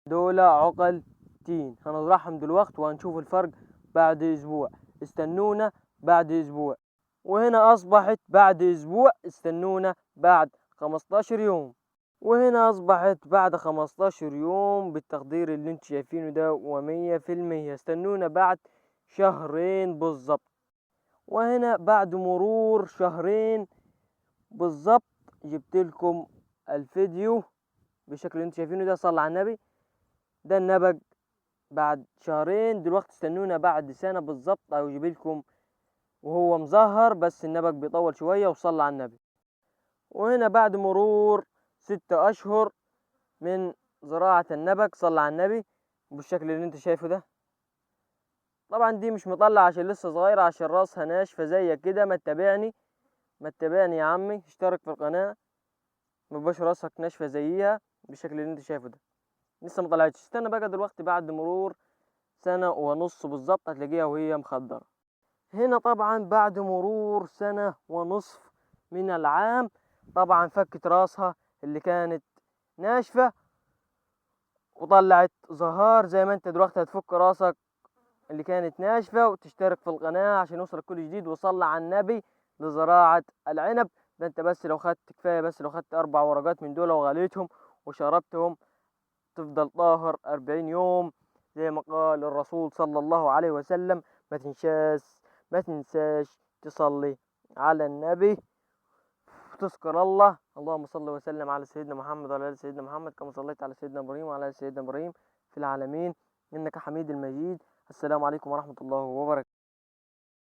دول عقل تين هنزرعهم دلوقتي وهنشوف الفرق بعد اسبوع. استنونا بعد اسبوع. وهنا اصبحت بعد اسبوع. استنونا بعد 15 يوم. وهنا اصبحت بعد 15 يوم بالتقدير اللي انتوا شايفينه ده و100%. استنونا بعد شهرين بالظبط. وهنا بعد مرور شهرين بالظبط جبت لكم الفيديو بالشكل اللي انتوا شايفينه ده. صلى على النبي. ده النبق بعد شهرين. دلوقتي استنونا بعد سنة بالظبط او يجيب لكم وهو مظهر، بس النبق بيطول شوية. وصلى على النبي. وهنا بعد مرور 6 اشهر من زراعة النبق. صلى على النبي بالشكل اللي انت شايفه ده. طبعا دي مش مطلع عشان لسه صغيرة، عشان راسها ناشفة زيك كده. ما تتابعني يا عمي، اشترك في القناة. مبقاش راسك ناشفة زيها بالشكل اللي انت شايفه ده. لسه مطلعتش. استنى بقى دلوقتي بعد مرور سنة ونص بالظبط هتلاقيها وهي مخضرة. هنا طبعا بعد مرور سنة ونصف من العام طبعا فكت راسها اللي كانت ناشفة وطلعت زهار. زي ما انت دلوقتي هتفك راسك اللي كانت ناشفة وتشترك في القناة عشان يوصلك كل جديد. وصلى على النبي لزراعة العنب. ده انت بس لو خدت كفاية، بس لو خدت 4 ورقات من دول وغليتهم وشربتهم تفضل طاهر 40 يوم زي ما قال الرسول صلى الله عليه وسلم. ما تنساش تصلي على النبي وتذكر الله. اللهم صل وسلم على سيدنا محمد وعلى ال سيدنا محمد كما صليت على سيدنا ابراهيم وعلى ال سيدنا ابراهيم في العالمين انك حميد المجيد. السلام عليكم ورحمة الله وبركاته.